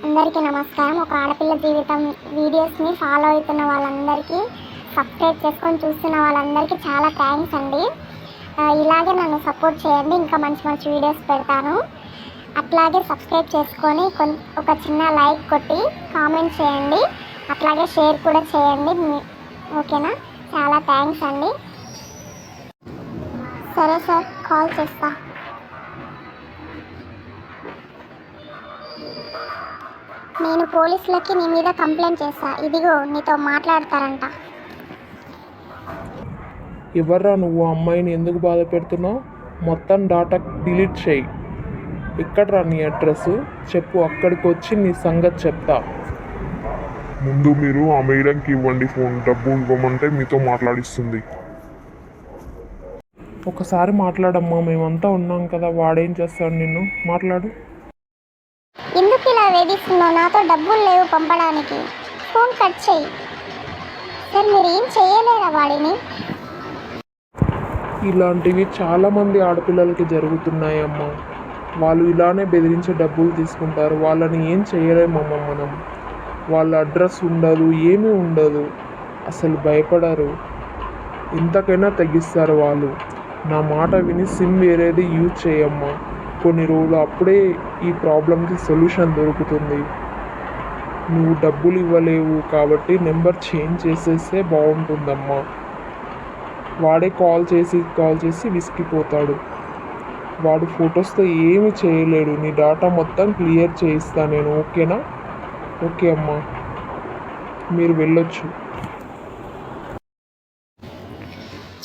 అందరికీ నమస్కారం. ఒక ఆడపిల్ల జీవితం వీడియోస్ని ఫాలో అవుతున్న వాళ్ళందరికీ, సబ్స్క్రైబ్ చేసుకొని చూస్తున్న వాళ్ళందరికీ చాలా థ్యాంక్స్ అండి. ఇలాగే నన్ను సపోర్ట్ చేయండి, ఇంకా మంచి మంచి వీడియోస్ పెడతాను. అట్లాగే సబ్స్క్రైబ్ చేసుకొని ఒక చిన్న లైక్ కొట్టి కామెంట్ చేయండి, అట్లాగే షేర్ కూడా చేయండి. ఓకేనా? చాలా థ్యాంక్స్ అండి. సరే సార్, కాల్ చేస్తా. నేను పోలీసులకి నీ మీద కంప్లైంట్ చేస్తా. ఇదిగో నీతో మాట్లాడతారంట. ఎవర్రా నువ్వు? అమ్మాయిని ఎందుకు బాధ పెడుతున్నావు? మొత్తం డాటా డిలీట్ చేయి. ఎక్కడ్రా నీ అడ్రస్ చెప్పు, అక్కడికి వచ్చి నీ సంగతి చెప్తా. ముందు మీరు ఆ మేడంకి ఇవ్వండి ఫోన్, డబ్బు ఇవ్వమంటే మీతో మాట్లాడిస్తుంది. ఒకసారి మాట్లాడమ్మా, మేమంతా ఉన్నాం కదా. వాడేం చేస్తాడు? నిన్ను మాట్లాడు. ఎందుకు ఇలా వేధిస్తున్నావు? నాతో డబ్బులు లేవు పంపడానికి. ఫోన్ కట్ చేయి. సార్, మీరు ఏం చేయలేరా వాడిని? ఇలాంటివి చాలామంది ఆడపిల్లలకి జరుగుతున్నాయమ్మా. వాళ్ళు ఇలానే బెదిరించి డబ్బులు తీసుకుంటారు. వాళ్ళని ఏం చేయలేమమ్మా మనం. వాళ్ళ అడ్రస్ ఉండదు, ఏమీ ఉండదు, అసలు భయపడరు. ఎంతకైనా తగ్గిస్తారు వాళ్ళు. నా మాట విని సిమ్ వేరేది యూజ్ చేయమ్మా. కొన్ని రోజులు అప్పుడే ఈ ప్రాబ్లంకి సొల్యూషన్ దొరుకుతుంది. నువ్వు డబ్బులు ఇవ్వలేవు కాబట్టి నెంబర్ చేంజ్ చేసేస్తే బాగుంటుందమ్మా. వాడే కాల్ చేసి విసిగిపోతాడు. వాడు ఫొటోస్తో ఏమి చేయలేడు. నీ డాటా మొత్తం క్లియర్ చేయిస్తా నేను. ఓకేనా? ఓకే అమ్మా, మీరు వెళ్ళొచ్చు.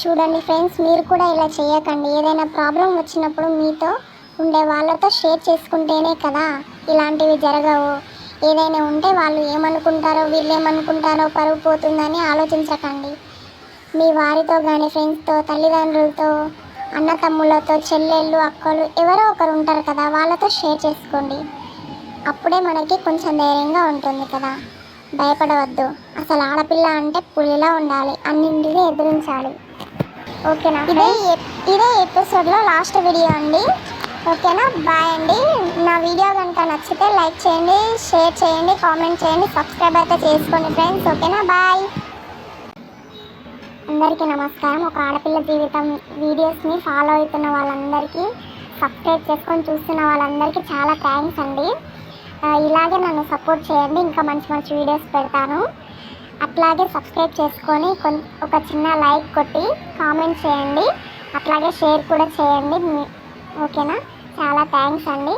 చూడండి ఫ్రెండ్స్, మీరు కూడా ఇలా చేయకండి. ఏదైనా ప్రాబ్లం వచ్చినప్పుడు మీతో ఉండే వాళ్ళతో షేర్ చేసుకుంటేనే కదా ఇలాంటివి జరగవు. ఏదైనా ఉంటే వాళ్ళు ఏమనుకుంటారో, వీళ్ళు ఏమనుకుంటారో, పరువు పోతుందని ఆలోచించకండి. మీ వారితో కానీ, ఫ్రెండ్స్తో, తల్లిదండ్రులతో, అన్న తమ్ముళ్ళతో, చెల్లెళ్ళు, అక్కలు ఎవరో ఒకరు ఉంటారు కదా, వాళ్ళతో షేర్ చేసుకోండి. అప్పుడే మనకి కొంచెం ధైర్యంగా ఉంటుంది కదా. భయపడవద్దు. అసలు ఆడపిల్ల అంటే పులిలా ఉండాలి, అన్నింటినీ ఎదిరించాలి. ఓకేనా? ఇదే ఎపిసోడ్లో లాస్ట్ వీడియో అండి. ఓకేనా? బాయ్ అండి. నా వీడియో కనుక నచ్చితే లైక్ చేయండి, షేర్ చేయండి, కామెంట్ చేయండి, సబ్స్క్రైబ్ అయితే చేసుకోండి ఫ్రెండ్స్. ఓకేనా? బాయ్. అందరికీ నమస్కారం. ఒక ఆడపిల్ల జీవితం వీడియోస్ని ఫాలో అవుతున్న వాళ్ళందరికీ, సబ్స్క్రైబ్ చేసుకొని చూస్తున్న వాళ్ళందరికీ చాలా థ్యాంక్స్ అండి. ఇలాగే నన్ను సపోర్ట్ చేయండి, ఇంకా మంచి మంచి వీడియోస్ పెడతాను. అట్లాగే సబ్స్క్రైబ్ చేసుకొని ఒక చిన్న లైక్ కొట్టి కామెంట్ చేయండి, అట్లాగే షేర్ కూడా చేయండి. ఓకేనా? చాలా థ్యాంక్స్ అండి.